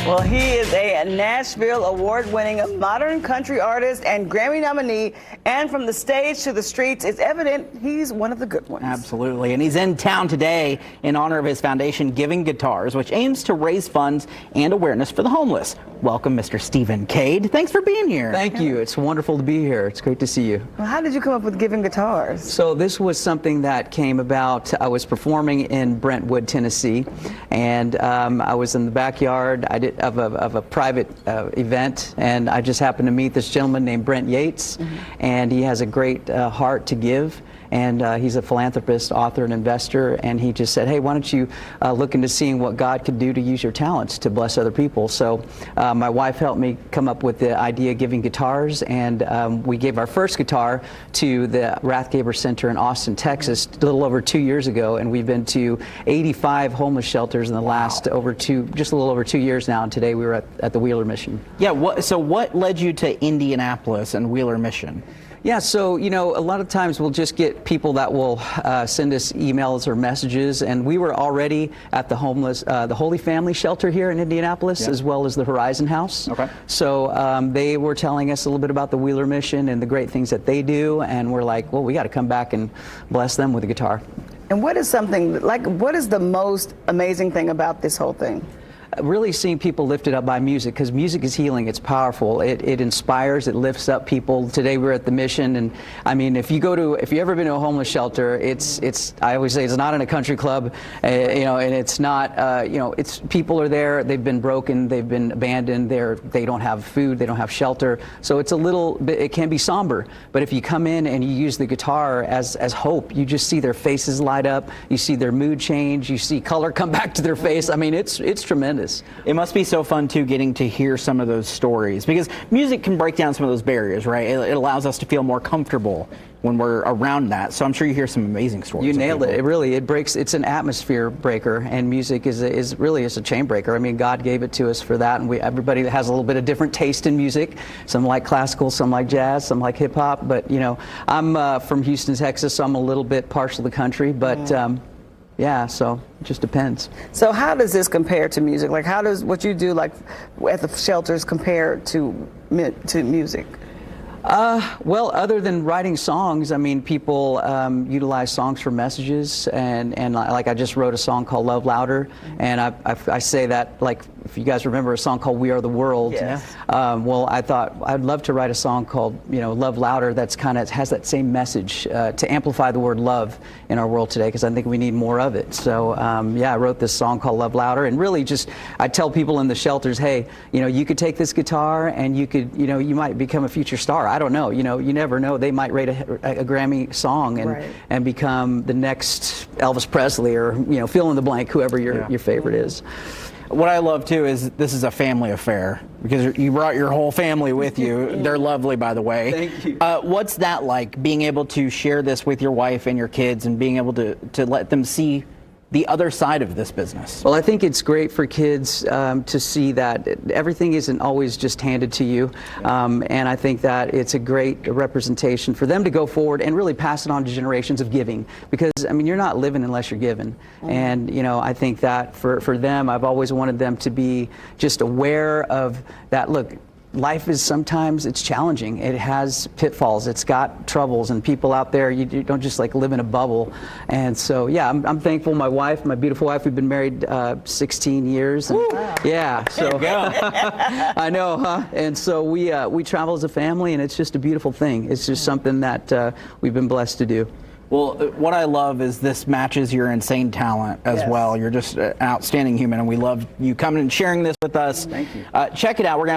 Well, he is a Nashville award-winning modern country artist and Grammy nominee, and from the stage to the streets, it's evident he's one of the good ones. Absolutely, and he's in town today in honor of his foundation, Giving Guitars, which aims to raise funds and awareness for the homeless. Welcome, Mr. Stephen Cade. Thanks for being here. Thank you. It's wonderful to be here. It's great to see you. Well, how did you come up with Giving Guitars? So this was something that came about. I was performing in Brentwood, Tennessee, and I was in the backyard of a private event, and I just happened to meet this gentleman named Brent Yates, and he has a great heart to give. And he's a philanthropist, author, and investor, and he just said, hey, why don't you look into seeing what God could do to use your talents to bless other people. So my wife helped me come up with the idea of Giving Guitars, and we gave our first guitar to the Rathgaber Center in Austin, Texas, a little over 2 years ago, and we've been to 85 homeless shelters in the last just a little over 2 years now, and today we were at the Wheeler Mission. Yeah, so what led you to Indianapolis and Wheeler Mission? Yeah, so, you know, a lot of times we'll just get people that will send us emails or messages, and we were already at the Holy Family Shelter here in Indianapolis, as well as the Horizon House. Okay. So they were telling us a little bit about the Wheeler Mission and the great things that they do, and we're like, well, we got to come back and bless them with a guitar. And what is the most amazing thing about this whole thing? Really seeing people lifted up by music, because music is healing. It's powerful. It inspires. It lifts up people. Today we're at the Mission, and I mean, if you've ever been to a homeless shelter, I always say it's not in a country club, you know, and it's not, you know, it's people are there. They've been broken. They've been abandoned. They don't have food. They don't have shelter. So it's a little bit. It can be somber. But if you come in and you use the guitar as hope, you just see their faces light up. You see their mood change. You see color come back to their face. I mean, it's tremendous. It must be so fun, too, getting to hear some of those stories, because music can break down some of those barriers, right? It allows us to feel more comfortable when we're around that. So I'm sure you hear some amazing stories. You nailed it. It's an atmosphere breaker, and music is really a chain breaker. I mean, God gave it to us for that, and everybody has a little bit of different taste in music. Some like classical, some like jazz, some like hip hop. But, you know, I'm from Houston, Texas, so I'm a little bit partial to country, but yeah, so it just depends. So how does this compare to music? Like, how does what you do, like, at the shelters compare to music? Well, other than writing songs, I mean, people utilize songs for messages, and like I just wrote a song called Love Louder, and I say that, like, if you guys remember a song called We Are the World. Yes. Well, I thought I'd love to write a song called, you know, Love Louder, that's kind of has that same message to amplify the word love in our world today, because I think we need more of it. So yeah, I wrote this song called Love Louder, and really just I tell people in the shelters, hey, you know, you could take this guitar and you could, you know, you might become a future star. I don't know, you know, you never know. They might write a Grammy song and become the next Elvis Presley, or, you know, fill in the blank, whoever your favorite is. What I love, too, is this is a family affair, because you brought your whole family with you. They're lovely, by the way. Thank you. What's that like, being able to share this with your wife and your kids, and being able to let them see the other side of this business? Well, I think it's great for kids to see that everything isn't always just handed to you, and I think that it's a great representation for them to go forward and really pass it on to generations of giving, because, I mean, you're not living unless you're given. And, you know, I think that for them, I've always wanted them to be just aware of that. Look, life is sometimes it's challenging. It has pitfalls. It's got troubles, and people out there, you don't just like live in a bubble. And so, yeah, I'm thankful. My wife, my beautiful wife, we've been married 16 years. And, yeah, so I know, huh? And so we travel as a family, and it's just a beautiful thing. It's just something that we've been blessed to do. Well, what I love is this matches your insane talent as well. You're just an outstanding human, and we love you coming and sharing this with us. Thank you. Check it out. We're gonna